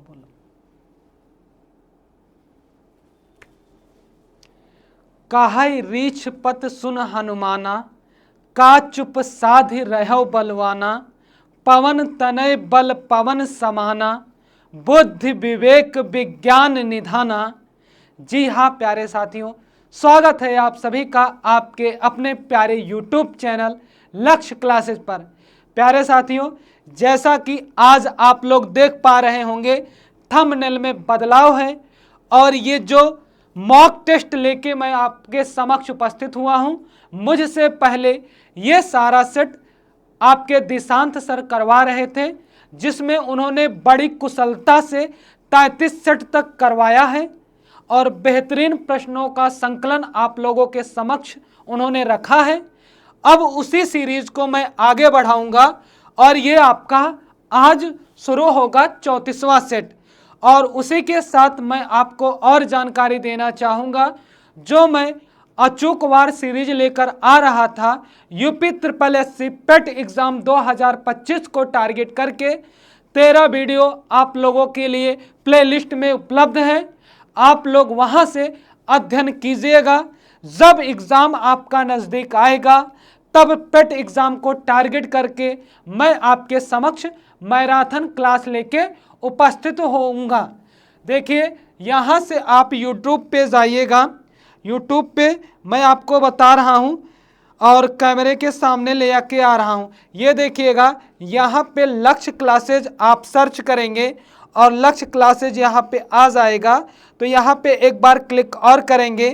बोलो। काहै रीछ पत सुन हनुमाना, का चुप साधि रहो बलवाना। पवन तनय बल पवन समाना, बुद्धि विवेक विज्ञान निधाना। जी हाँ प्यारे साथियों, स्वागत है आप सभी का आपके अपने प्यारे यूट्यूब चैनल लक्ष्य क्लासेस पर। प्यारे साथियों, जैसा कि आज आप लोग देख पा रहे होंगे थंबनेल में बदलाव है और ये जो मॉक टेस्ट लेके मैं आपके समक्ष उपस्थित हुआ हूं, मुझसे पहले ये सारा सेट आपके दिशांत सर करवा रहे थे, जिसमें उन्होंने बड़ी कुशलता से 33 सेट तक करवाया है और बेहतरीन प्रश्नों का संकलन आप लोगों के समक्ष उन्होंने रखा है। अब उसी सीरीज को मैं आगे बढ़ाऊंगा और ये आपका आज शुरू होगा 34वां सेट। और उसी के साथ मैं आपको और जानकारी देना चाहूँगा, जो मैं अचूकवार सीरीज लेकर आ रहा था यूपी ट्रिपल एससी पेट एग्ज़ाम 2025 को टारगेट करके 13 वीडियो आप लोगों के लिए प्लेलिस्ट में उपलब्ध है। आप लोग वहां से अध्ययन कीजिएगा। जब एग्ज़ाम आपका नज़दीक आएगा तब पेट एग्ज़ाम को टारगेट करके मैं आपके समक्ष मैराथन क्लास लेके उपस्थित होऊंगा। देखिए, यहाँ से आप यूट्यूब पे जाइएगा। यूट्यूब पे मैं आपको बता रहा हूँ और कैमरे के सामने ले आके आ रहा हूँ। ये देखिएगा, यहाँ पे लक्ष्य क्लासेज आप सर्च करेंगे और लक्ष्य क्लासेज यहाँ पे आ जाएगा। तो यहाँ पे एक बार क्लिक और करेंगे।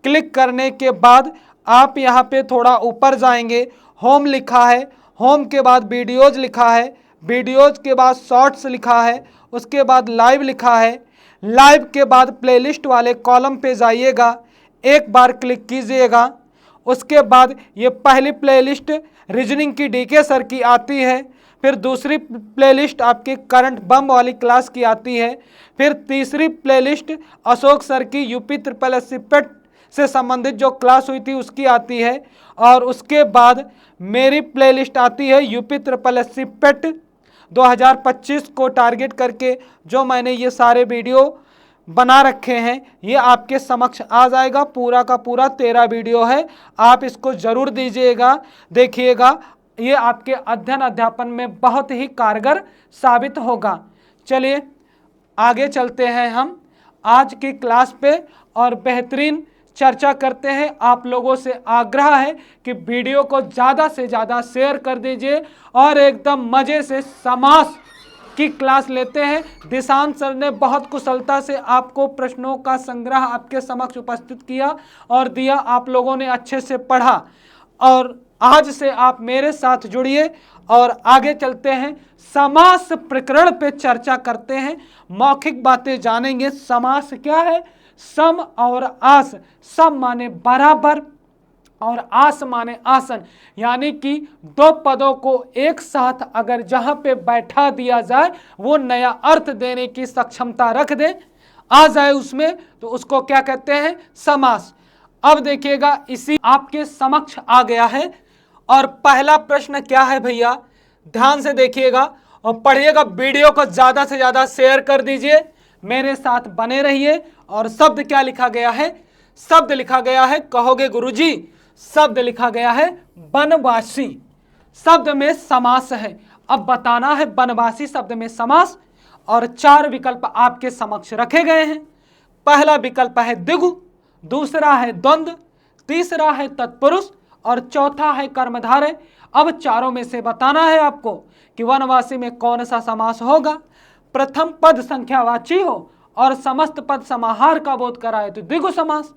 क्लिक करने के बाद आप यहाँ पे थोड़ा ऊपर जाएंगे, होम लिखा है, होम के बाद वीडियोज़ लिखा है, वीडियोज़ के बाद शॉर्ट्स लिखा है, उसके बाद लाइव लिखा है, लाइव के बाद प्लेलिस्ट वाले कॉलम पे जाइएगा, एक बार क्लिक कीजिएगा। उसके बाद ये पहली प्लेलिस्ट रीजनिंग की डीके सर की आती है, फिर दूसरी प्लेलिस्ट आपकी करंट बम वाली क्लास की आती है, फिर तीसरी प्लेलिस्ट अशोक सर की यूपी ट्रिपल एससी पेट से संबंधित जो क्लास हुई थी उसकी आती है, और उसके बाद मेरी प्लेलिस्ट आती है यूपी ट्रिपल एससी पेट 2025 को टारगेट करके जो मैंने ये सारे वीडियो बना रखे हैं, ये आपके समक्ष आ जाएगा। पूरा का पूरा 13 वीडियो है, आप इसको ज़रूर दीजिएगा, देखिएगा, ये आपके अध्ययन अध्यापन में बहुत ही कारगर साबित होगा। चलिए आगे चलते हैं हम आज की क्लास पे और बेहतरीन चर्चा करते हैं। आप लोगों से आग्रह है कि वीडियो को ज़्यादा से ज़्यादा शेयर कर दीजिए और एकदम मज़े से समास की क्लास लेते हैं। दिशांत सर ने बहुत कुशलता से आपको प्रश्नों का संग्रह आपके समक्ष उपस्थित किया और दिया, आप लोगों ने अच्छे से पढ़ा और आज से आप मेरे साथ जुड़िए और आगे चलते हैं। समास प्रकरण पे चर्चा करते हैं, मौखिक बातें जानेंगे। समास क्या है? सम और आस, सम माने बराबर और आस माने आसन, यानी कि दो पदों को एक साथ अगर जहां पे बैठा दिया जाए वो नया अर्थ देने की सक्षमता रख दे, आ जाए उसमें, तो उसको क्या कहते हैं? समास। अब देखिएगा, इसी आपके समक्ष आ गया है और पहला प्रश्न क्या है भैया, ध्यान से देखिएगा और पढ़िएगा। वीडियो को ज्यादा से ज्यादा शेयर कर दीजिए, मेरे साथ बने रहिए। और शब्द क्या लिखा गया है? शब्द लिखा गया है, कहोगे गुरुजी, शब्द लिखा गया है बनवासी। शब्द में समास है, अब बताना है बनवासी शब्द में समास। और 4 विकल्प आपके समक्ष रखे गए हैं। पहला विकल्प है द्विगु, दूसरा है द्वंद्व, तीसरा है तत्पुरुष और चौथा है कर्मधारय। अब चारों में से बताना है आपको कि वनवासी में कौन सा समास होगा। प्रथम पद संख्यावाची हो और समस्त पद समाहार का बोध कराए तो द्विगु समास,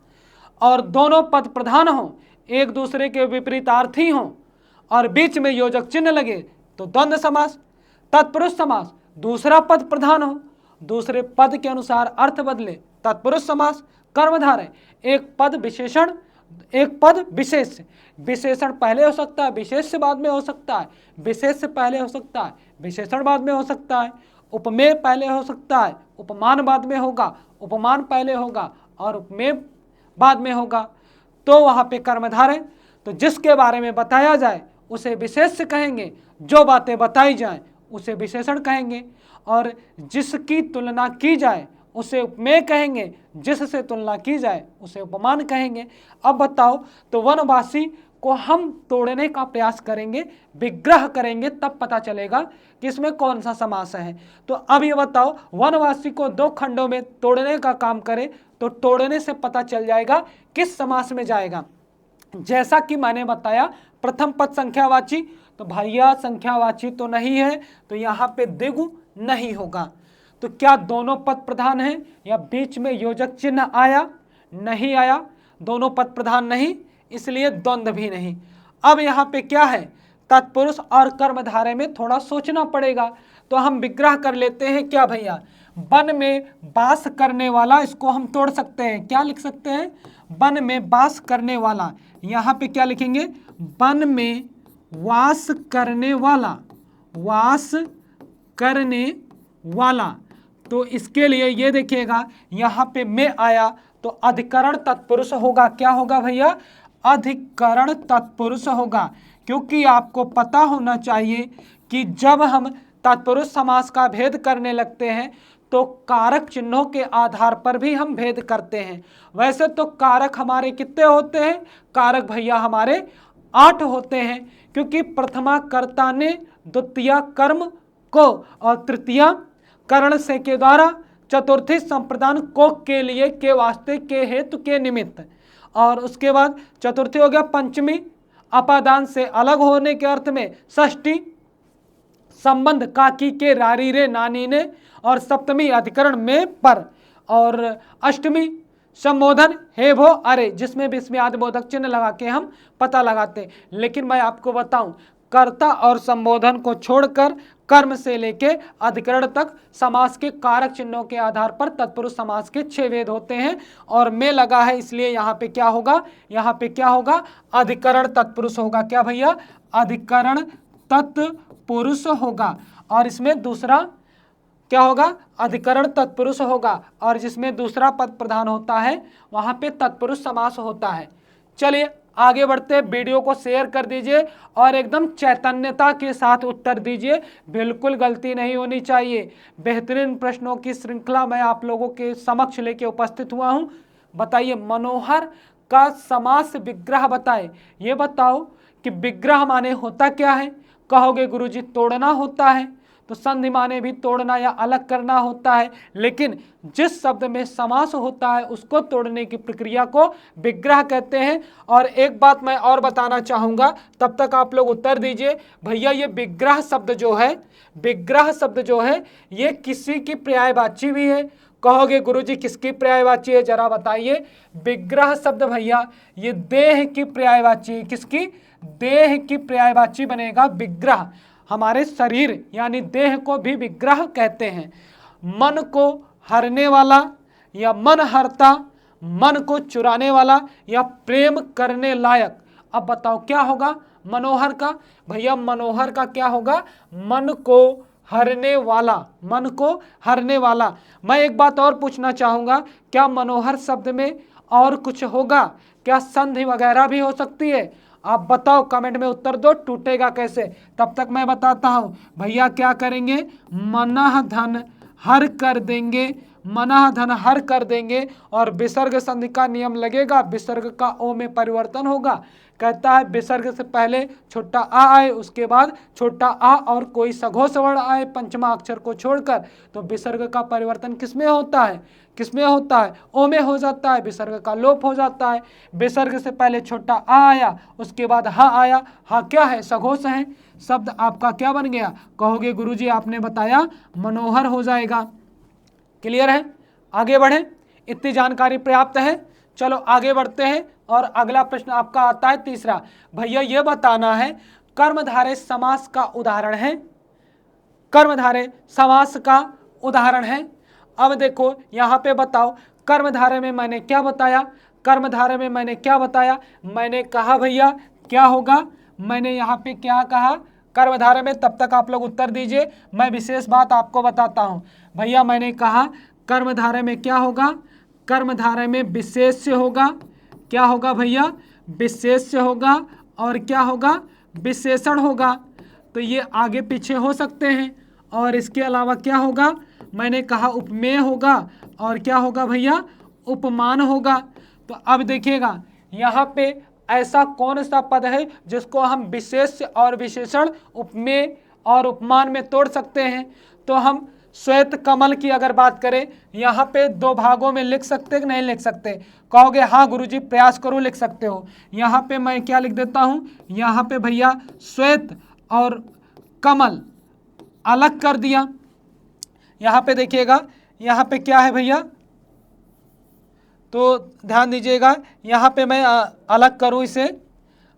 और दोनों पद प्रधान हो, एक दूसरे के विपरीतार्थी हो और बीच में योजक चिन्ह लगे तो द्वंद्व समास। तत्पुरुष समास, दूसरा पद प्रधान हो, दूसरे पद के अनुसार अर्थ बदले, तत्पुरुष समास। कर्मधारय, एक पद विशेषण, एक पद विशेष। विशेषण पहले हो सकता है, विशेष से बाद में हो सकता है, विशेष से पहले हो सकता है, विशेषण बाद में हो सकता है, उपमेय पहले हो सकता है, उपमान बाद में होगा, उपमान पहले होगा और उपमेय बाद में होगा, तो वहाँ पे कर्मधारय। तो जिसके बारे में बताया जाए उसे विशेष कहेंगे, जो बातें बताई जाएं उसे विशेषण कहेंगे। और जिसकी तुलना की जाए उसे उपमेय कहेंगे, जिससे तुलना की जाए उसे उपमान कहेंगे। अब बताओ, तो वनवासी को हम तोड़ने का प्रयास करेंगे, विग्रह करेंगे, तब पता चलेगा कि इसमें कौन सा समास है। तो अब ये बताओ, वनवासी को दो खंडों में तोड़ने का काम करें तो तोड़ने से पता चल जाएगा किस समास में जाएगा। जैसा कि मैंने बताया, प्रथम पद संख्यावाची, तो भैया संख्यावाची तो नहीं है, तो यहाँ पे द्विगु नहीं होगा। तो क्या दोनों पद प्रधान हैं या बीच में योजक चिन्ह आया? नहीं आया, दोनों पद प्रधान नहीं, इसलिए द्वंद्व भी नहीं। अब यहाँ पे क्या है, तत्पुरुष और कर्मधारय में थोड़ा सोचना पड़ेगा, तो हम विग्रह कर लेते हैं। क्या भैया, वन में वास करने वाला, इसको हम तोड़ सकते हैं। क्या लिख सकते हैं? वन में वास करने वाला। यहाँ पे क्या लिखेंगे? वन में वास करने वाला, वास करने वाला। तो इसके लिए ये देखिएगा, यहाँ पे में आया तो अधिकरण तत्पुरुष होगा। क्या होगा भैया? अधिकरण तत्पुरुष होगा, क्योंकि आपको पता होना चाहिए कि जब हम तत्पुरुष समास का भेद करने लगते हैं तो कारक चिन्हों के आधार पर भी हम भेद करते हैं। वैसे तो कारक हमारे कितने होते हैं? कारक भैया हमारे 8 होते हैं, क्योंकि प्रथमा कर्ता ने द्वितीय कर्म को और तृतीया करण से के द्वारा, चतुर्थी संप्रदान को के लिए, के वास्ते, के हेतु, के निमित्त, और उसके बाद चतुर्थी हो गया पंचमी अपादान से अलग होने के अर्थ में, षष्ठी संबंध काकी के रारी रे नानी ने, और सप्तमी अधिकरण में पर, और अष्टमी संबोधन हे भो अरे, जिसमें भी इसमें आदिबोधक चिन्ह लगा के हम पता लगाते हैं। लेकिन मैं आपको बताऊं, कर्ता और संबोधन को छोड़कर कर्म से लेके अधिकरण तक समास के कारक चिन्हों के आधार पर तत्पुरुष समास के 6 भेद होते हैं, और में लगा है इसलिए यहाँ पे क्या होगा? यहाँ पे क्या होगा? अधिकरण तत्पुरुष होगा। क्या भैया? अधिकरण तत्पुरुष होगा। और इसमें दूसरा क्या होगा? अधिकरण तत्पुरुष होगा, और जिसमें दूसरा पद प्रधान होता है वहां पे तत्पुरुष समास होता है। चलिए आगे बढ़ते, वीडियो को शेयर कर दीजिए और एकदम चैतन्यता के साथ उत्तर दीजिए, बिल्कुल गलती नहीं होनी चाहिए। बेहतरीन प्रश्नों की श्रृंखला मैं आप लोगों के समक्ष लेके उपस्थित हुआ हूं। बताइए, मनोहर का समास विग्रह बताए। ये बताओ कि विग्रह माने होता क्या है? कहोगे गुरुजी तोड़ना होता है, तो संधि माने भी तोड़ना या अलग करना होता है, लेकिन जिस शब्द में समास होता है उसको तोड़ने की प्रक्रिया को विग्रह कहते हैं। और एक बात मैं और बताना चाहूँगा, तब तक आप लोग उत्तर दीजिए। भैया ये विग्रह शब्द जो है, विग्रह शब्द जो है ये किसी की पर्यायवाची भी है। कहोगे गुरुजी किसकी पर्यायवाची है, जरा बताइए। विग्रह शब्द भैया ये देह की पर्यायवाची है। किसकी? देह की पर्यायवाची बनेगा विग्रह। हमारे शरीर यानी देह को भी विग्रह कहते हैं। मन को हरने वाला या मन हरता, मन को चुराने वाला या प्रेम करने लायक। अब बताओ क्या होगा मनोहर का? भैया मनोहर का क्या होगा? मन को हरने वाला, मन को हरने वाला। मैं एक बात और पूछना चाहूँगा, क्या मनोहर शब्द में और कुछ होगा? क्या संधि वगैरह भी हो सकती है? आप बताओ, कमेंट में उत्तर दो, टूटेगा कैसे। तब तक मैं बताता हूँ। भैया क्या करेंगे? मनः धन हर कर देंगे, मनः धन हर कर देंगे, और विसर्ग संधि का नियम लगेगा, विसर्ग का ओ में परिवर्तन होगा। कहता है विसर्ग से पहले छोटा आ आए, उसके बाद छोटा आ और कोई सघोष वर्ण आए पंचमा अक्षर को छोड़कर, तो विसर्ग का परिवर्तन किसमें होता है? किसमें होता है? ओ में हो जाता है, विसर्ग का लोप हो जाता है। विसर्ग से पहले छोटा आ आया, उसके बाद हा आया। हा क्या है? सघोष है। शब्द आपका क्या बन गया? कहोगे गुरुजी आपने बताया मनोहर हो जाएगा। क्लियर है? आगे बढ़े, इतनी जानकारी पर्याप्त है। चलो आगे बढ़ते हैं, और अगला प्रश्न आपका आता है तीसरा। भैया ये बताना है कर्मधारय समास का उदाहरण है, कर्मधारय समास का उदाहरण है। अब देखो यहाँ पे बताओ, कर्मधारय में मैंने क्या बताया? कर्मधारय में मैंने क्या बताया? मैंने कहा भैया क्या होगा? मैंने यहाँ पे क्या कहा कर्मधारय में? तब तक आप लोग उत्तर दीजिए, मैं विशेष बात आपको बताता हूँ। भैया मैंने कहा कर्मधारय में क्या होगा? कर्मधारय में विशेष्य होगा। क्या होगा भैया? विशेष्य होगा। और क्या होगा? विशेषण होगा। तो ये आगे पीछे हो सकते हैं, और इसके अलावा क्या होगा, मैंने कहा उपमेय होगा, और क्या होगा भैया, उपमान होगा। तो अब देखिएगा यहाँ पे ऐसा कौन सा पद है जिसको हम विशेष और विशेषण, उपमेय और उपमान में तोड़ सकते हैं। तो हम श्वेत कमल की अगर बात करें, यहाँ पे दो भागों में लिख सकते कि नहीं लिख सकते, कहोगे हाँ गुरुजी प्रयास करो, लिख सकते हो। यहाँ पे मैं क्या लिख देता हूँ, यहाँ पे भैया श्वेत और कमल अलग कर दिया। यहाँ पे देखिएगा, यहाँ पे क्या है भैया, तो ध्यान दीजिएगा, यहाँ पे मैं अलग करूँ इसे,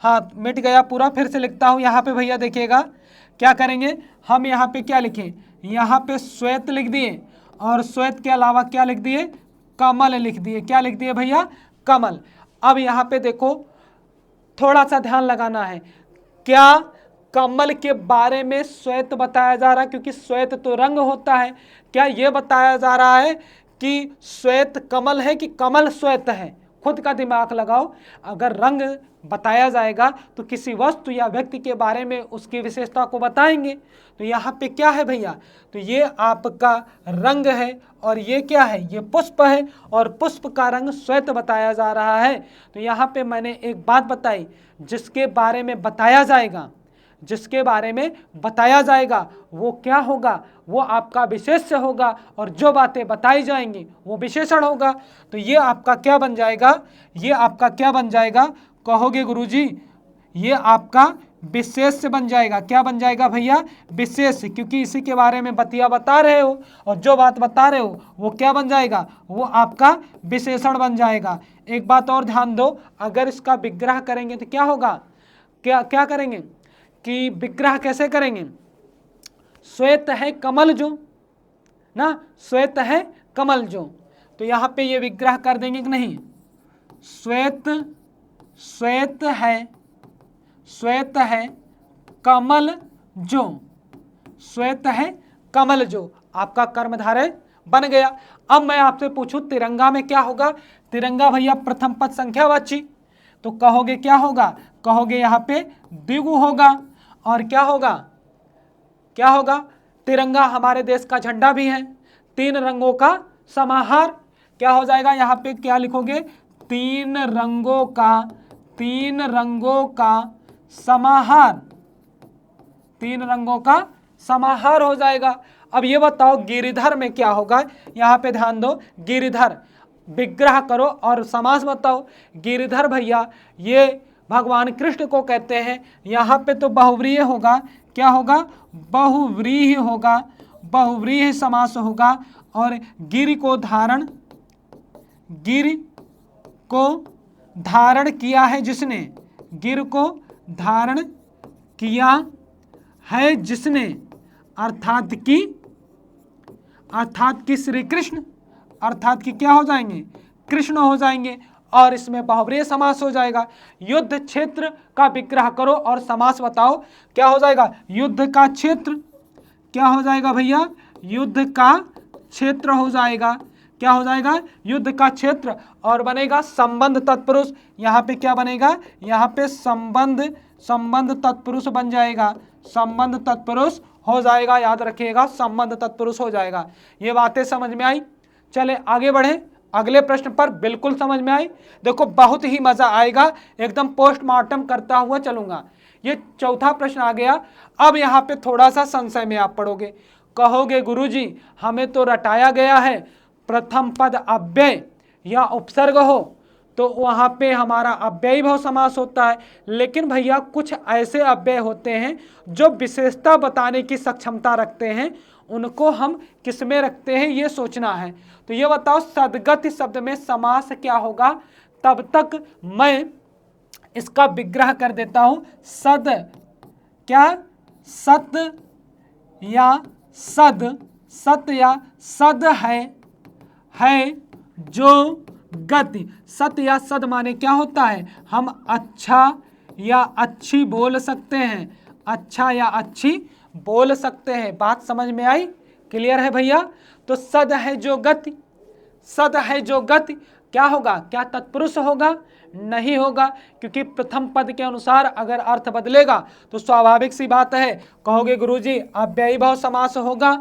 हाँ मिट गया पूरा, फिर से लिखता हूँ। यहाँ पे भैया देखिएगा क्या करेंगे, हम यहाँ पे क्या लिखें, यहाँ पे श्वेत लिख दिए, और श्वेत के अलावा क्या लिख दिए, कमल लिख दिए। क्या लिख दिए भैया, कमल। अब यहाँ पे देखो थोड़ा सा ध्यान लगाना है, क्या कमल के बारे में श्वेत बताया जा रहा है, क्योंकि श्वेत तो रंग होता है। क्या ये बताया जा रहा है कि श्वेत कमल है कि कमल श्वेत है? खुद का दिमाग लगाओ। अगर रंग बताया जाएगा तो किसी वस्तु या व्यक्ति के बारे में उसकी विशेषता को बताएंगे। तो यहाँ पे क्या है भैया, तो ये आपका रंग है, और ये क्या है, ये पुष्प है, और पुष्प का रंग श्वेत बताया जा रहा है। तो यहाँ पे मैंने एक बात बताई, जिसके बारे में बताया जाएगा, जिसके बारे में बताया जाएगा वो क्या होगा, वो आपका विशेष्य होगा, और जो बातें बताई जाएंगी वो विशेषण होगा। तो ये आपका क्या बन जाएगा, ये आपका क्या बन जाएगा, कहोगे गुरुजी ये आपका विशेष्य बन जाएगा। क्या बन जाएगा भैया, विशेष्य, क्योंकि इसी के बारे में बता रहे हो, और जो बात बता रहे हो वो क्या बन जाएगा, वो आपका विशेषण बन जाएगा। एक बात और ध्यान दो, अगर इसका विग्रह करेंगे तो क्या होगा, क्या करेंगे कि विग्रह कैसे करेंगे, श्वेत है कमल जो ना, श्वेत है कमल जो, तो यहाँ पे ये विग्रह कर देंगे कि नहीं, श्वेत है कमल जो, श्वेत है कमल जो, आपका कर्मधारय बन गया। अब मैं आपसे पूछूं तिरंगा में क्या होगा, तिरंगा भैया प्रथम पद संख्यावाची, तो कहोगे क्या होगा, कहोगे यहाँ पे द्विगु होगा, और क्या होगा, क्या होगा, तिरंगा हमारे देश का झंडा भी है, तीन रंगों का समाहार। क्या हो जाएगा, यहाँ पे क्या लिखोगे, तीन रंगों का समाहार, तीन रंगों का समाहार हो जाएगा। अब ये बताओ गिरिधर में क्या होगा, यहाँ पे ध्यान दो, गिरिधर विग्रह करो और समास बताओ। गिरिधर भैया ये भगवान कृष्ण को कहते हैं। यहाँ पे तो बहुव्रीहि होगा, क्या होगा, बहुव्रीहि होगा, बहुव्रीहि समास होगा, और गिर को धारण किया है जिसने, गिर को धारण किया है जिसने, अर्थात कि श्री कृष्ण, अर्थात कि क्या हो जाएंगे, कृष्ण हो जाएंगे, और इसमें बहुव्रीहि समास हो जाएगा। युद्ध क्षेत्र का विग्रह करो और समास बताओ, क्या हो जाएगा, युद्ध का क्षेत्र, क्या हो जाएगा भैया, युद्ध का क्षेत्र हो जाएगा, क्या हो जाएगा, युद्ध का क्षेत्र, और बनेगा संबंध तत्पुरुष। यहाँ पे क्या बनेगा, यहाँ पे संबंध तत्पुरुष बन जाएगा, संबंध तत्पुरुष हो जाएगा, याद रखिएगा संबंध तत्पुरुष हो जाएगा। ये बातें समझ में आई, चले आगे बढ़े, अगले प्रश्न पर बिल्कुल समझ में आई। देखो बहुत ही मजा आएगा, एकदम पोस्टमार्टम करता हुआ चलूंगा। ये चौथा प्रश्न आ गया। अब यहाँ पे थोड़ा सा संशय में आप पढ़ोगे, कहोगे गुरुजी हमें तो रटाया गया है प्रथम पद अव्यय या उपसर्ग हो तो वहाँ पे हमारा अव्ययी भाव समास होता है, लेकिन भैया कुछ ऐसे अव्यय होते हैं जो विशेषता बताने की सक्षमता रखते हैं, उनको हम किस में रखते हैं ये सोचना है। तो ये बताओ सदगति शब्द में समास क्या होगा, तब तक मैं इसका विग्रह कर देता हूं। सद, क्या, सत या सद, सत या सद है जो गति, सत या सद माने क्या होता है, हम अच्छा या अच्छी बोल सकते हैं, अच्छा या अच्छी बोल सकते हैं। बात समझ में आई, क्लियर है भैया। तो सद है जो गति, सद है जो गति, क्या होगा, क्या तत्पुरुष होगा, नहीं होगा, क्योंकि प्रथम पद के अनुसार अगर अर्थ बदलेगा तो स्वाभाविक सी बात है, कहोगे गुरुजी अव्ययीभाव समास होगा।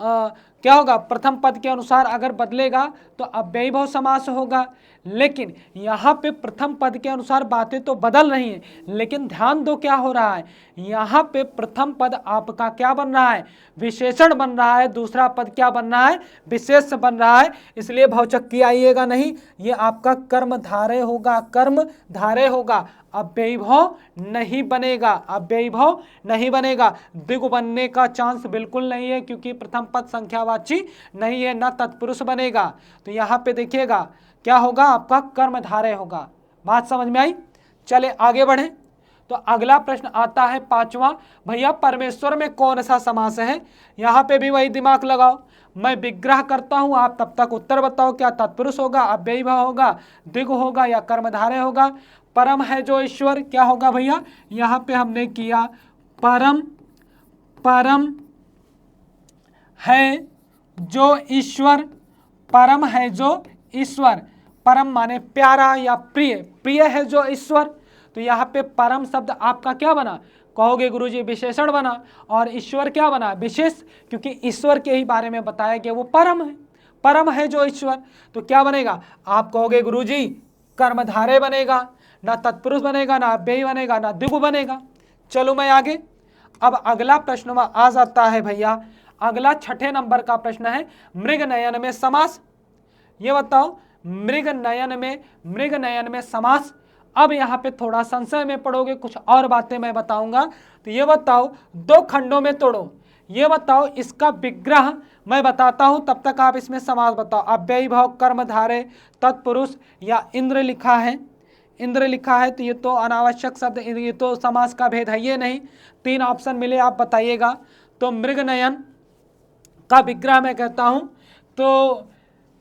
क्या होगा, प्रथम पद के अनुसार अगर बदलेगा तो अव्ययीभाव समास होगा। लेकिन यहाँ पे प्रथम पद के अनुसार बातें तो बदल रही हैं, लेकिन ध्यान दो क्या हो रहा है, यहाँ पे प्रथम पद आपका क्या बन रहा है, विशेषण बन रहा है, दूसरा पद क्या बन रहा है, विशेष बन रहा है। इसलिए भौचक्की आइएगा नहीं, ये आपका कर्मधारय होगा, कर्मधारय होगा, अव्ययीभाव नहीं बनेगा, अव्ययीभाव नहीं बनेगा। द्विगु बनने का चांस बिल्कुल नहीं है, क्योंकि प्रथम पद संख्यावाची नहीं है, ना तत्पुरुष बनेगा। तो यहाँ पे देखिएगा क्या होगा, आपका कर्मधारय होगा। बात समझ में आई? चले आगे बढ़े। तो अगला प्रश्न आता है पांचवा, भैया परमेश्वर में कौन सा समास है। यहाँ पे भी वही दिमाग लगाओ, मैं विग्रह करता हूं, आप तब तक उत्तर बताओ, क्या तत्पुरुष होगा, अव्ययीभाव होगा, द्विगु होगा या कर्मधारय होगा। परम है जो ईश्वर, क्या होगा भैया, यहाँ पे हमने किया परम, परम है जो ईश्वर, परम है जो ईश्वर, परम माने प्यारा या प्रिय, प्रिय है जो ईश्वर। तो यहाँ पे परम शब्द आपका क्या बना, कहोगे गुरुजी विशेषण बना, और ईश्वर क्या बना, विशेष, क्योंकि ईश्वर के ही बारे में बताया गया वो परम है, परम है जो ईश्वर। तो क्या बनेगा, आप कहोगे गुरुजी कर्मधारय बनेगा, ना तत्पुरुष बनेगा, ना अव्ययी बनेगा, ना द्विगु बनेगा। चलो मैं आगे। अब अगला प्रश्न में आ जाता है भैया, अगला 6ठे नंबर का प्रश्न है, मृग नयन में समास। ये बताओ मृग नयन में समास। अब यहाँ पे थोड़ा संशय में पड़ोगे, कुछ और बातें मैं बताऊंगा। तो ये बताओ, दो खंडों में तोड़ो, ये बताओ इसका विग्रह मैं बताता हूं, तब तक आप इसमें समास बताओ। अव्ययीभाव, कर्मधारय, तत्पुरुष या इंद्र लिखा है, इंद्र लिखा है, तो ये तो अनावश्यक शब्द, ये तो समास का भेद है ये नहीं। 3 ऑप्शन मिले, आप बताइएगा। तो मृग नयन का विग्रह मैं कहता हूं, तो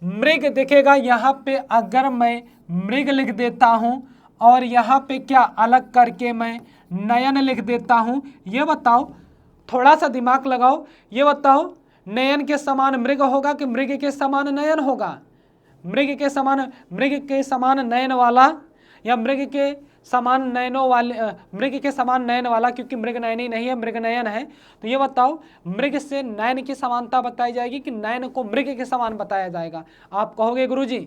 मृग देखेगा, यहाँ पे अगर मैं मृग लिख देता हूं और यहाँ पे क्या अलग करके मैं नयन लिख देता हूं, ये बताओ, थोड़ा सा दिमाग लगाओ, ये बताओ नयन के समान मृग होगा कि मृग के समान नयन होगा, मृग के समान नयन वाला या मृग के समान नयनों वाले, मृग के समान नयन वाला, क्योंकि मृग नयनी नहीं है, मृग नयन है। तो ये बताओ मृग से नयन की समानता बताई जाएगी कि नयन को मृग के समान बताया जाएगा। आप कहोगे गुरुजी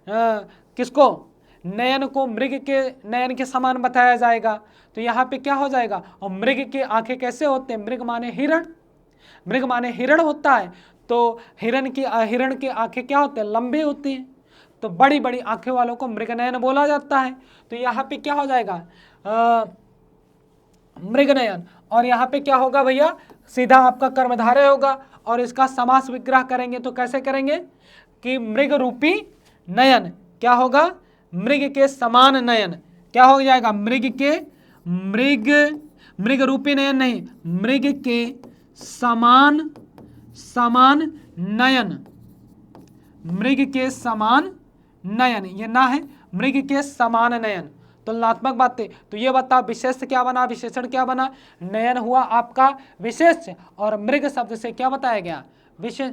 किसको, नयन को मृग के नयन के समान बताया जाएगा। तो यहाँ पे क्या हो जाएगा, और मृग के आंखें कैसे होते हैं, मृग माने हिरण, मृग माने हिरण होता है, तो हिरण के आंखें क्या होते हैं, लंबी होती हैं, तो बड़ी बड़ी आंखें वालों को मृगनयन बोला जाता है। तो यहाँ पे क्या हो जाएगा, मृगनयन, और यहाँ पे क्या होगा भैया, सीधा आपका कर्मधारय होगा। और इसका समास विग्रह करेंगे तो कैसे करेंगे कि मृग रूपी नयन, क्या होगा, मृग के समान नयन, क्या हो जाएगा, मृग रूपी नयन नहीं, मृग के समान नयन, मृग के समान नयन, ये ना है, मृग के समान नयन, तुलनात्मक बातें। तो ये बताओ विशेष क्या बना, विशेषण क्या बना, नयन हुआ आपका विशेष, और मृग शब्द से क्या बताया गया, विशेष,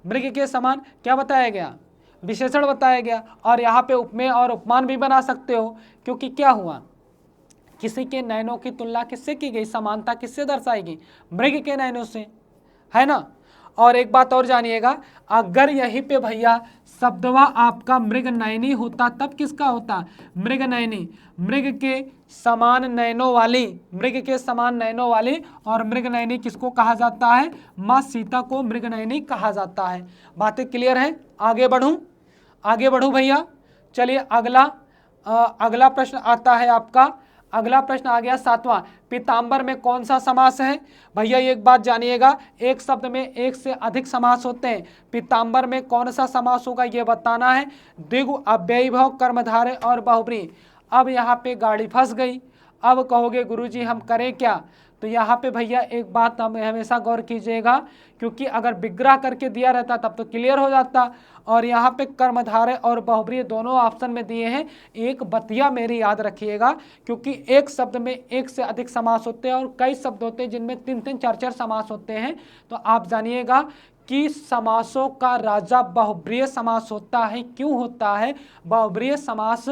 मृग के समान क्या बताया गया, विशेषण बताया गया। और यहाँ पे उपमेय और उपमान भी बना सकते हो, क्योंकि क्या हुआ, किसी के नयनों की तुलना किससे की गई, समानता किससे दर्शाएगी, मृग के नयनों से, है ना। और एक बात और जानिएगा, अगर यहीं पे भैया शब्दवा आपका मृग नयनी होता तब किसका होता, मृग नयनी, मृग के समान नयनों वाली, मृग के समान नयनों वाली। और मृग नयनी किसको कहा जाता है, माँ सीता को मृग नयनी कहा जाता है। बातें क्लियर हैं, आगे बढ़ूं भैया। चलिए अगला प्रश्न आता है आपका, अगला प्रश्न आ गया 7वां, पीताम्बर में कौन सा समास है। भैया एक बात जानिएगा, एक शब्द में एक से अधिक समास होते हैं, पीताम्बर में कौन सा समास होगा ये बताना है। द्विगु, अव्ययीभाव, कर्मधारय और बहुब्रीहि। अब यहाँ पे गाड़ी फंस गई, अब कहोगे गुरुजी हम करें क्या। तो यहाँ पे भैया एक बात हमेशा गौर कीजिएगा, क्योंकि अगर विग्रह करके दिया रहता तब तो क्लियर हो जाता, और यहाँ पे कर्मधारय और बहुब्रीहि दोनों ऑप्शन में दिए हैं। एक बतिया मेरी याद रखिएगा, क्योंकि एक शब्द में एक से अधिक समास होते हैं और कई शब्द होते हैं जिनमें 3-3, 4-4 समास होते हैं। तो आप जानिएगा कि समासों का राजा बहुब्रीहि समास होता है। क्यों होता है? बहुब्रीहि समास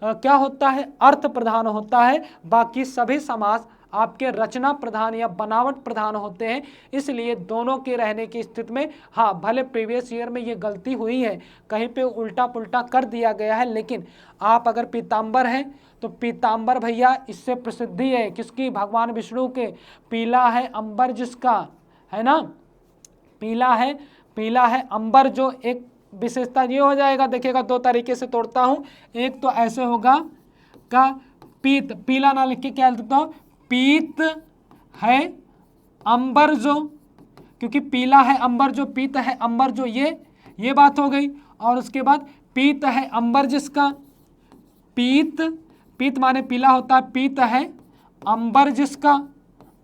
क्या होता है? अर्थ प्रधान होता है। बाकी सभी समास आपके रचना प्रधान या बनावट प्रधान होते हैं। इसलिए दोनों के रहने की स्थिति में, हाँ भले प्रीवियस ईयर में ये गलती हुई है, कहीं पे उल्टा पुल्टा कर दिया गया है, लेकिन आप अगर पीताम्बर हैं तो पीताम्बर भैया इससे प्रसिद्धि है किसकी? भगवान विष्णु के। पीला है अंबर जिसका, है ना, पीला है अंबर, जो एक विशेषता ये हो जाएगा। देखिएगा दो तरीके से तोड़ता हूं, एक तो ऐसे होगा का पीत, पीला ना लिख के क्या लिखता हूं? पीत है अंबर जो, क्योंकि पीला है अंबर जो, पीत है अंबर जो, ये बात हो गई। और उसके बाद पीत है अंबर जिसका, पीत माने पीला होता है, पीत है अंबर जिसका,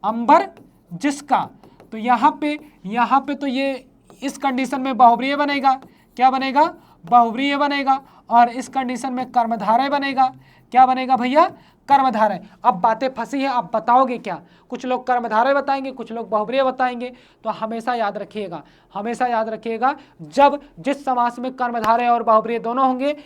अंबर जिसका। तो यहाँ पे तो ये इस कंडीशन में बहुब्रीहि बनेगा। क्या बनेगा? बहुब्रीहि बनेगा। और इस कंडीशन में कर्मधारय बनेगा। क्या बनेगा भैया? कर्मधारय। अब बातें फंसी है, आप बताओगे क्या? कुछ लोग कर्मधारय बताएंगे, कुछ लोग बहुब्रीहि बताएंगे। तो हमेशा याद रखिएगा, जब जिस समास में कर्मधारय और बहुब्रीहि दोनों होंगे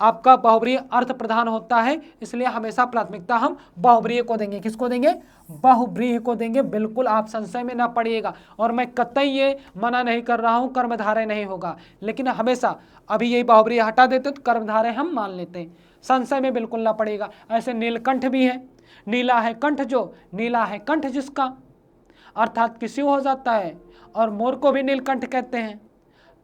आपका बहुब्रीहि अर्थ प्रधान होता है। इसलिए हमेशा प्राथमिकता हम बहुब्रीहि को देंगे। किसको देंगे? बहुब्रीहि को देंगे। बिल्कुल आप संशय में ना पड़िएगा। और मैं कतई ये मना नहीं कर रहा हूं कर्मधारय नहीं होगा, लेकिन हमेशा अभी यही बहुब्रीहि हटा देते तो कर्मधारय हम मान लेते हैं। संशय में बिल्कुल ना पड़ेगा। ऐसे नीलकंठ भी है, नीला है कंठ जो, नीला है कंठ जिसका, अर्थात किसी हो जाता है। और मोर को भी नीलकंठ कहते हैं।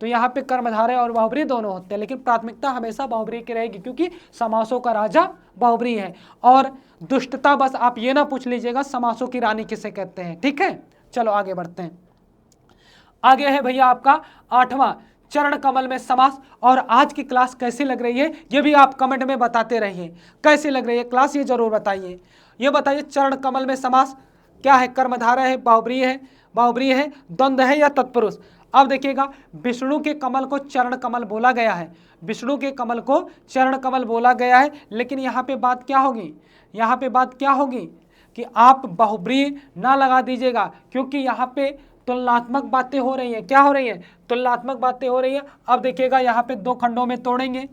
तो यहाँ पे कर्मधारय और बहुब्रीहि दोनों होते हैं, लेकिन प्राथमिकता हमेशा बहुब्रीहि की रहेगी, क्योंकि समासों का राजा बहुब्रीहि है। और दुष्टता बस आप ये ना पूछ लीजिएगा समासों की रानी किसे कहते हैं। ठीक है, चलो आगे बढ़ते हैं। आगे है भैया आपका 8वां चरण कमल में समास। और आज की क्लास कैसी लग रही है ये भी आप कमेंट में बताते रहिए। कैसी लग रही है क्लास ये जरूर बताइए। ये बताइए चरण कमल में समास क्या है? कर्मधारय है, बहुब्रीहि है, द्वंद्व है या तत्पुरुष? अब देखिएगा विष्णु के कमल को चरण कमल बोला गया है, विष्णु के कमल को चरण कमल बोला गया है। लेकिन यहाँ पे बात क्या होगी? यहाँ पे बात क्या होगी कि आप बहुब्रीहि ना लगा दीजिएगा, क्योंकि यहाँ पे तुलनात्मक बातें हो रही हैं। क्या हो रही है? तुलनात्मक बातें हो रही है। अब देखिएगा यहाँ पे दो खंडों में तोड़ेंगे,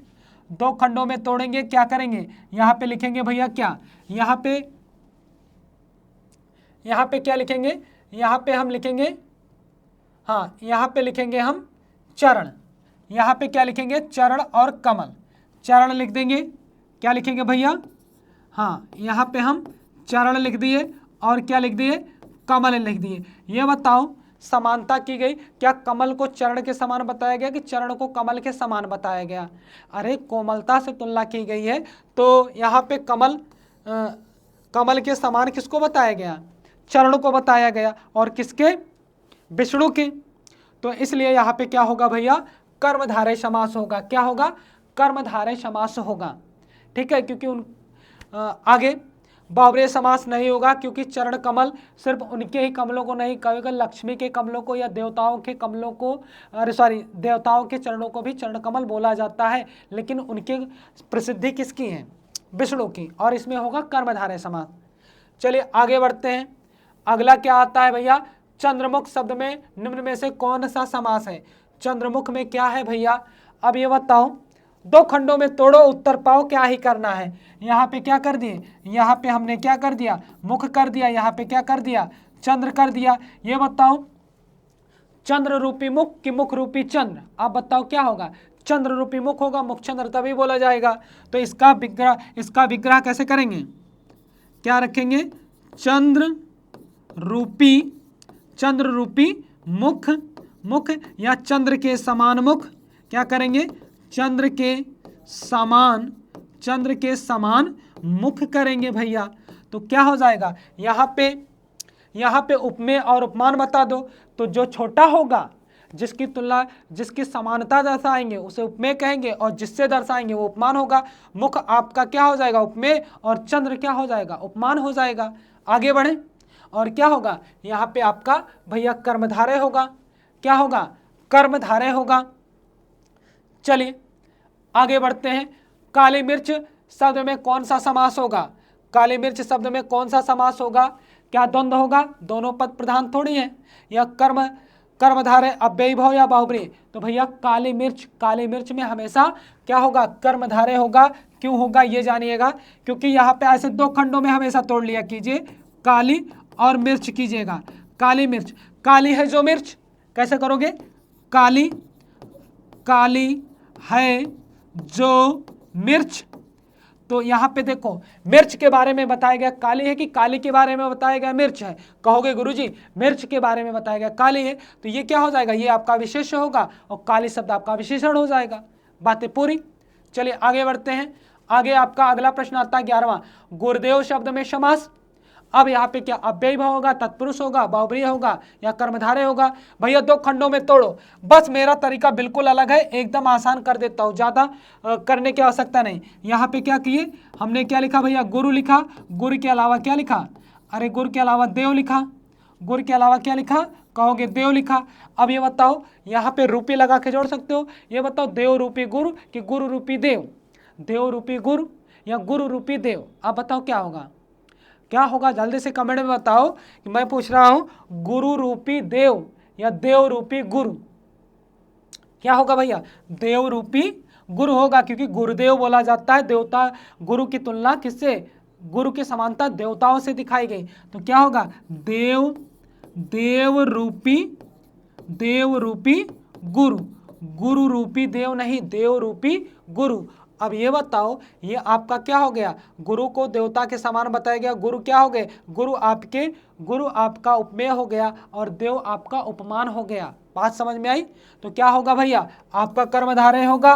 दो खंडों में तोड़ेंगे। क्या करेंगे? यहाँ पे लिखेंगे भैया क्या? यहाँ पे क्या लिखेंगे? यहाँ पे हम लिखेंगे, हाँ यहाँ पे लिखेंगे हम चरण। यहाँ पे क्या लिखेंगे? चरण और कमल। चरण लिख देंगे। क्या लिखेंगे भैया? हाँ यहाँ पे हम चरण लिख दिए और क्या लिख दिए? कमल लिख दिए। ये बताओ समानता की गई, क्या कमल को चरण के समान बताया गया कि चरण को कमल के समान बताया गया? अरे कोमलता से तुलना की गई है, तो यहाँ पे कमल के समान किसको बताया गया? चरण को बताया गया। और किसके? विष्णु के। तो इसलिए यहाँ पे क्या होगा भैया? कर्मधारय समास होगा। क्या होगा? कर्मधारय समास होगा। ठीक है, क्योंकि आगे बहुब्रीहि समास नहीं होगा, क्योंकि चरण कमल सिर्फ उनके ही कमलों को नहीं, कभी लक्ष्मी के कमलों को या देवताओं के कमलों को, देवताओं के चरणों को भी चरण कमल बोला जाता है। लेकिन उनके प्रसिद्धि किसकी है? विष्णु की। और इसमें होगा कर्मधारय समास। चलिए आगे बढ़ते हैं। अगला क्या आता है भैया? चंद्रमुख शब्द में निम्न में से कौन सा समास है? चंद्रमुख में क्या है भैया? अब ये बताओ, दो खंडों में तोड़ो उत्तर पाओ, क्या ही करना है? यहाँ पे क्या कर दिए? यहाँ पे हमने क्या कर दिया? मुख कर दिया। यहाँ पे क्या कर दिया? चंद्र कर दिया। ये बताओ चंद्र रूपी मुख कि मुख रूपी चंद्र? आप बताओ क्या होगा? चंद्र रूपी मुख होगा, मुख चंद्र तभी बोला जाएगा। तो इसका विग्रह कैसे करेंगे? क्या रखेंगे? चंद्र रूपी मुख या चंद्र के समान मुख। क्या करेंगे? चंद्र के समान मुख करेंगे भैया। तो क्या हो जाएगा? यहाँ पे उपमेय और उपमान बता दो। तो जो छोटा होगा, जिसकी तुलना, जिसकी समानता दर्शाएंगे उसे उपमेय कहेंगे, और जिससे दर्शाएंगे वो उपमान होगा। मुख आपका क्या हो जाएगा? उपमेय, और चंद्र क्या हो जाएगा? उपमान हो जाएगा। आगे बढ़े और क्या होगा? यहाँ पे आपका भैया कर्मधारय होगा। क्या होगा? कर्मधारय होगा। चलिए आगे बढ़ते हैं। काली मिर्च शब्द में कौन सा समास होगा? काली मिर्च शब्द में कौन सा समास होगा? क्या द्वंद्व होगा? दोनों पद प्रधान थोड़ी है। या कर्मधारय अव्ययी भाव या बाहुव्रीहि? तो भैया काली मिर्च में हमेशा क्या होगा, कर्मधारय होगा। क्यों होगा ये जानिएगा, क्योंकि यहाँ पे ऐसे दो खंडों में हमेशा तोड़ लिया कीजिए, काली और मिर्च कीजिएगा। काली मिर्च, काली है जो मिर्च, कैसे करोगे, काली है जो मिर्च। तो यहाँ पे देखो मिर्च के बारे में बताया गया काली है कि काली के बारे में बताया गया मिर्च है? कहोगे गुरुजी मिर्च के बारे में बताया गया काली है, तो ये क्या हो जाएगा, ये आपका विशेष्य होगा और काली शब्द आपका विशेषण हो जाएगा। बातें पूरी। चलिए आगे बढ़ते हैं। आगे आपका अगला प्रश्न आता है 11वां, गुरुदेव शब्द में समास। अब यहाँ पे क्या अव्ययी भाव होगा, तत्पुरुष होगा, बाहुव्रीहि होगा या कर्मधारय होगा? भैया दो खंडों में तोड़ो। बस मेरा तरीका बिल्कुल अलग है, एकदम आसान कर देता हूँ, ज़्यादा करने की आवश्यकता नहीं। यहाँ पे क्या किए हमने, क्या लिखा भैया, गुरु लिखा। गुरु के अलावा क्या लिखा, अरे गुरु के अलावा देव लिखा। गुरु के अलावा क्या लिखा, कहोगे देव लिखा। अब ये बताओ यहाँ पे रूपी लगा के जोड़ सकते हो, ये बताओ देव रूपी गुरु कि गुरु रूपी देव? देव रूपी गुरु या गुरु रूपी देव? अब बताओ क्या होगा, क्या होगा, जल्दी से कमेंट में बताओ कि मैं पूछ रहा हूं गुरु रूपी देव या देव रूपी गुरु? क्या होगा भैया, देव रूपी गुरु होगा, क्योंकि गुरुदेव बोला जाता है देवता। गुरु की तुलना किससे, गुरु की समानता देवताओं से दिखाई गई, तो क्या होगा, देव रूपी गुरु। गुरु रूपी देव नहीं, देव रूपी गुरु। अब ये बताओ ये आपका क्या हो गया, गुरु को देवता के समान बताया गया, गुरु क्या हो गए, गुरु आपका उपमेय हो गया और देव आपका उपमान हो गया। बात समझ में आई? तो क्या होगा भैया, आपका कर्मधारय होगा,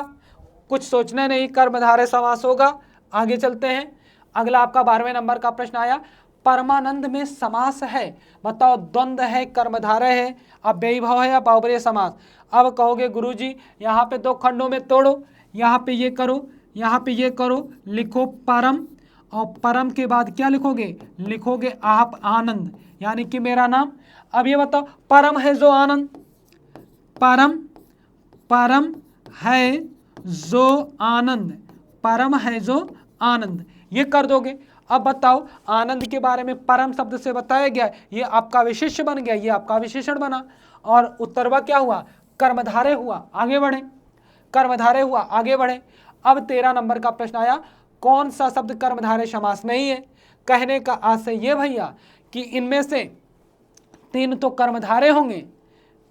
कुछ सोचना नहीं, कर्मधारय समास होगा। आगे चलते हैं। अगला आपका 12वें नंबर का प्रश्न आया, परमानंद में समास है, बताओ द्वंद्व है, कर्मधारय है, अव्ययी भाव है या बाहुव्रीहि समास? अब कहोगे गुरुजी यहाँ पे दो खंडों में तोड़ो, यहाँ पे ये करो, यहाँ पे ये करो, लिखो परम और परम के बाद क्या लिखोगे, लिखोगे आप आनंद, यानी कि मेरा नाम। अब ये बताओ परम है जो आनंद, परम है जो आनंद, परम है जो आनंद, ये कर दोगे। अब बताओ आनंद के बारे में परम शब्द से बताया गया, ये आपका विशेष्य बन गया, ये आपका विशेषण बना और उत्तरवा क्या हुआ, कर्मधारय हुआ। आगे बढ़े, कर्मधारय हुआ, आगे बढ़े। अब 13 नंबर का प्रश्न आया, कौन सा शब्द कर्मधारय समास नहीं है? कहने का आशय ये भैया कि इनमें से तीन तो कर्मधारय होंगे,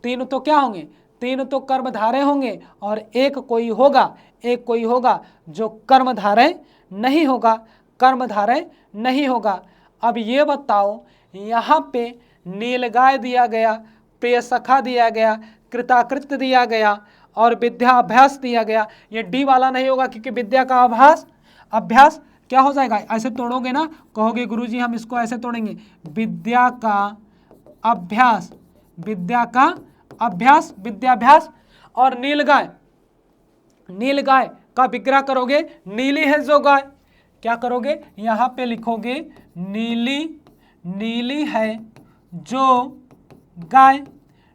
तीन तो क्या होंगे, तीन तो कर्मधारय होंगे और एक कोई होगा जो कर्मधारय नहीं होगा, कर्मधारय नहीं होगा। अब ये बताओ यहाँ पे नीलगाय दिया गया, प्रियसखा दिया गया, कृताकृत दिया गया और विद्याभ्यास दिया गया, ये डी वाला नहीं होगा क्योंकि विद्या का अभ्यास क्या हो जाएगा, ऐसे तोड़ोगे ना, कहोगे गुरुजी हम इसको ऐसे तोड़ेंगे, विद्या का अभ्यास, विद्याभ्यास। और नीलगाय का विग्रह करोगे, नीली है जो गाय, क्या करोगे, यहाँ पे लिखोगे नीली है जो गाय,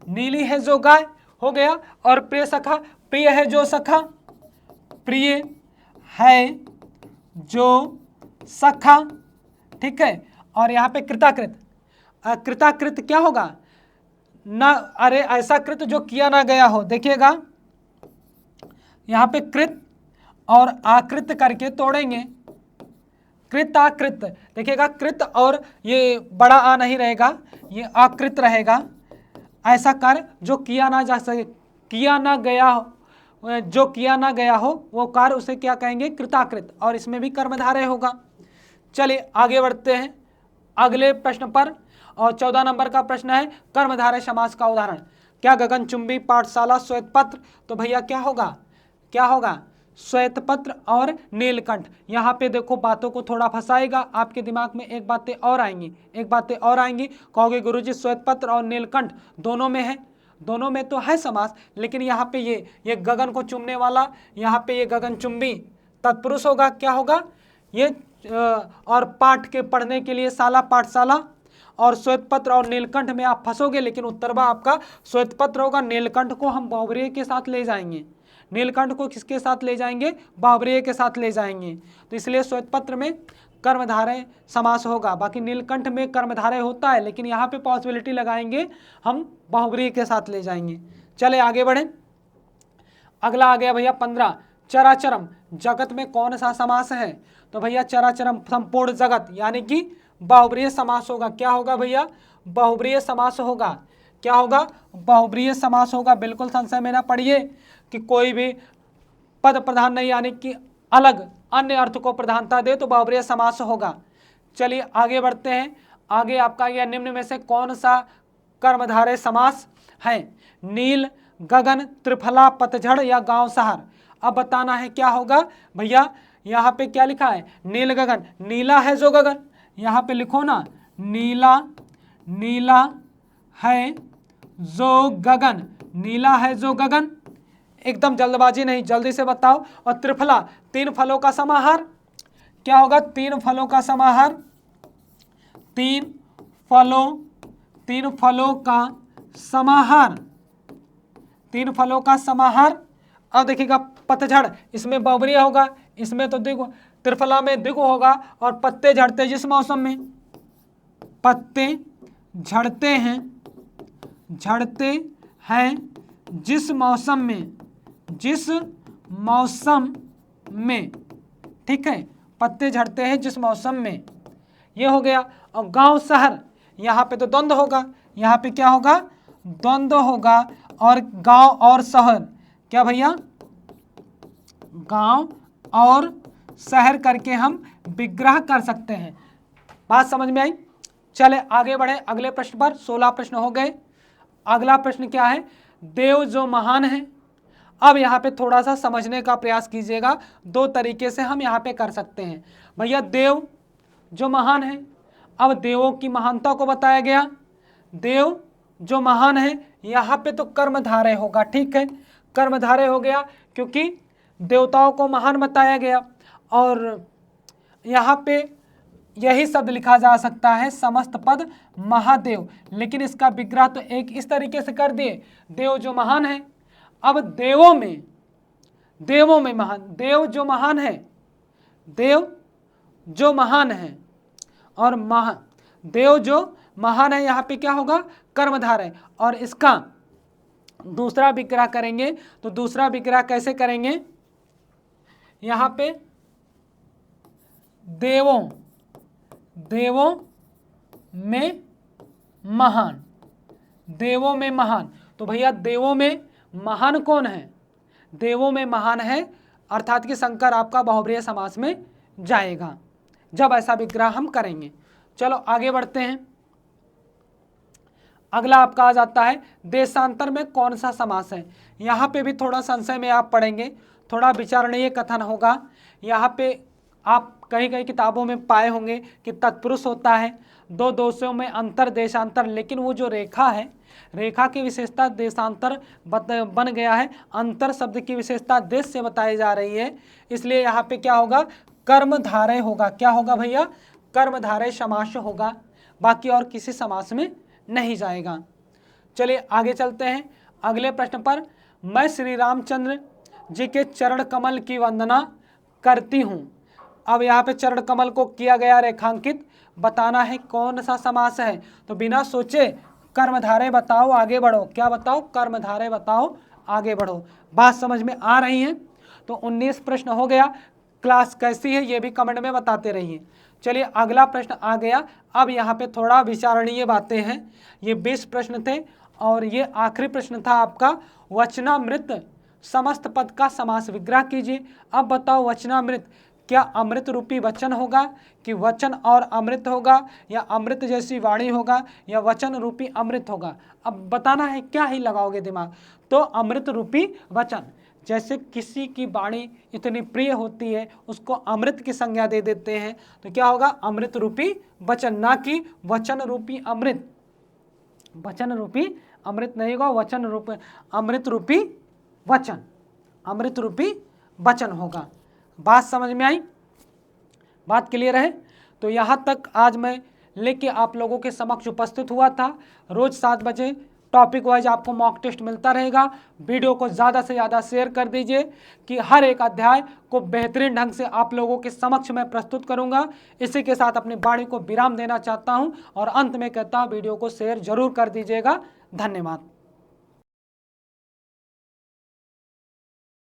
नीली है जो गाय हो गया। और प्रिय सखा, प्रिय है जो सखा, प्रिय है जो सखा, ठीक है। और यहाँ पे कृताकृत, कृताकृत क्या होगा ना, अरे ऐसा कृत जो किया ना गया हो, देखिएगा यहाँ पे कृत और आकृत करके तोड़ेंगे, कृताकृत, देखिएगा कृत और ये बड़ा आ नहीं रहेगा, ये आकृत रहेगा। ऐसा कार्य जो किया ना जा सके, किया ना गया हो, जो किया ना गया हो वो कार्य उसे क्या कहेंगे, कृताकृत, और इसमें भी कर्मधारय होगा। चलिए आगे बढ़ते हैं अगले प्रश्न पर, और 14 नंबर का प्रश्न है, कर्मधारय समास का उदाहरण। क्या गगनचुंबी, पाठशाला, श्वेतपत्र? तो भैया क्या होगा, श्वेतपत्र और नीलकंठ। यहाँ पे देखो बातों को थोड़ा फंसाएगा, आपके दिमाग में एक बातें और आएंगी, कहोगे गुरुजी श्वेतपत्र और नीलकंठ दोनों में है, दोनों में तो है समास, लेकिन यहाँ पे ये गगन को चुमने वाला, यहाँ पे ये गगनचुंबी तत्पुरुष होगा, क्या होगा ये, और पाठ के पढ़ने के लिए शाला, पाठशाला। और श्वेतपत्र और नीलकंठ में आप फंसोगे, लेकिन उत्तरवा आपका श्वेतपत्र होगा। नीलकंठ को हम बाहुव्रीहि के साथ ले जाएंगे, नीलकंठ को किसके साथ ले जाएंगे, बाहुव्रीहि के साथ ले जाएंगे, तो इसलिए श्वेतपत्र में कर्मधारय समास होगा। बाकी नीलकंठ में कर्मधारय होता है, लेकिन यहाँ पे पॉसिबिलिटी लगाएंगे हम बहुव्रीहि के साथ ले जाएंगे। चले आगे बढ़े। अगला आ गया भैया 15, चराचरम जगत में कौन सा समास है? तो भैया चराचरम संपूर्ण जगत यानी कि बहुव्रीहि समास होगा। क्या होगा भैया? बहुव्रीहि समास होगा। क्या होगा? बहुव्रीहि समास होगा। बिल्कुल संशय में ना पढ़िए कि कोई भी पद प्रधान नहीं यानी कि अलग अन्य अर्थ को प्रधानता दे तो बहुव्रीहि समास होगा। चलिए आगे बढ़ते हैं। आगे आपका यह निम्न में से कौन सा कर्मधारय समास है? नील, गगन, त्रिफला, पतझड़ या गांव शहर। अब बताना है क्या होगा भैया। यहाँ पे क्या लिखा है? नील गगन, नीला है जो गगन, यहाँ पे लिखो ना नीला, नीला है जो गगन, नीला है जो गगन। एकदम जल्दबाजी नहीं, जल्दी से बताओ। और त्रिफला, तीन फलों का समाहार। क्या होगा? तीन फलों का समाहार, तीन फलों का समाहार, तीन फलों का समाहार। अब देखिएगा पतझड़, इसमें बहुव्रीहि होगा, इसमें तो देखो त्रिफला में द्विगु होगा। और पत्ते झड़ते जिस मौसम में, पत्ते झड़ते हैं, झड़ते हैं जिस मौसम में, जिस मौसम में, ठीक है, पत्ते झड़ते हैं जिस मौसम में, ये हो गया। और गांव शहर, यहाँ पे तो द्वंद्व होगा, यहाँ पे क्या होगा? द्वंद्व होगा। और गांव और शहर, क्या भैया? गांव और शहर करके हम विग्रह कर सकते हैं। बात समझ में आई? चले आगे बढ़े अगले प्रश्न पर। 16 प्रश्न हो गए। अगला प्रश्न क्या है? देव जो महान है। अब यहाँ पे थोड़ा सा समझने का प्रयास कीजिएगा। दो तरीके से हम यहाँ पे कर सकते हैं। भैया देव जो महान है, अब देवों की महानता को बताया गया। देव जो महान है, यहाँ पे तो कर्मधारय होगा, ठीक है, कर्मधारय हो गया क्योंकि देवताओं को महान बताया गया। और यहाँ पे यही शब्द लिखा जा सकता है समस्त पद महादेव, लेकिन इसका विग्रह तो एक इस तरीके से कर दिए, देव जो महान है। अब देवों में महान, देव जो महान है, देव जो महान है और देव जो महान है, यहाँ पे क्या होगा? कर्मधारय। और इसका दूसरा विग्रह करेंगे तो दूसरा विग्रह कैसे करेंगे? यहाँ पे देवों में महान, देवों में महान। तो भैया देवों में महान कौन है? देवों में महान है अर्थात कि शंकर आपका बहुव्रीहि समास में जाएगा जब ऐसा विग्रह हम करेंगे। चलो आगे बढ़ते हैं। अगला आपका आ जाता है देशांतर में कौन सा समास है। यहाँ पे भी थोड़ा संशय में आप पढ़ेंगे, थोड़ा विचारणीय कथन होगा। यहाँ पे आप कई कई किताबों में पाए होंगे कि तत्पुरुष होता है, दो दोषों में अंतर देशांतर, लेकिन वो जो रेखा है, रेखा की विशेषता देशांतर बन गया है, अंतर शब्द की विशेषता देश से बताई जा रही है, इसलिए यहाँ पे क्या होगा? कर्मधारय होगा। क्या होगा भैया? कर्मधारय समास होगा, बाकी और किसी समास में नहीं जाएगा। चलिए आगे चलते हैं अगले प्रश्न पर। मैं श्री रामचंद्र जी के चरण कमल की वंदना करती हूँ। अब यहाँ पे चरण कमल को किया गया रेखांकित, बताना है कौन सा समास है। तो बिना सोचे कर्मधारय बताओ, आगे बढ़ो। क्या बताओ? कर्मधारय बताओ, आगे बढ़ो। बात समझ में आ रही है? तो 19 प्रश्न हो गया। क्लास कैसी है ये भी कमेंट में बताते रहिए। चलिए अगला प्रश्न आ गया। अब यहाँ पे थोड़ा विचारणीय बातें हैं। ये 20 प्रश्न थे और ये आखिरी प्रश्न था आपका वचनामृत समस्त पद का समास विग्रह कीजिए। अब बताओ वचनामृत क्या अमृत रूपी वचन होगा कि वचन और अमृत होगा, या अमृत जैसी वाणी होगा, या वचन रूपी अमृत होगा। अब बताना है, क्या ही लगाओगे दिमाग। तो अमृत रूपी वचन, जैसे किसी की वाणी इतनी प्रिय होती है उसको अमृत की संज्ञा दे देते हैं, तो क्या होगा? अमृत रूपी वचन, ना कि वचन रूपी अमृत। वचन रूपी अमृत नहीं होगा, वचन रूपी अमृत रूपी वचन, अमृत रूपी वचन होगा। बात समझ में आई? बात क्लियर है? तो यहाँ तक आज मैं लेके आप लोगों के समक्ष उपस्थित हुआ था। रोज 7 बजे टॉपिक वाइज आपको मॉक टेस्ट मिलता रहेगा। वीडियो को ज़्यादा से ज़्यादा शेयर कर दीजिए कि हर एक अध्याय को बेहतरीन ढंग से आप लोगों के समक्ष मैं प्रस्तुत करूंगा। इसी के साथ अपनी वाणी को विराम देना चाहता हूं और अंत में कहता हूं वीडियो को शेयर जरूर कर दीजिएगा। धन्यवाद।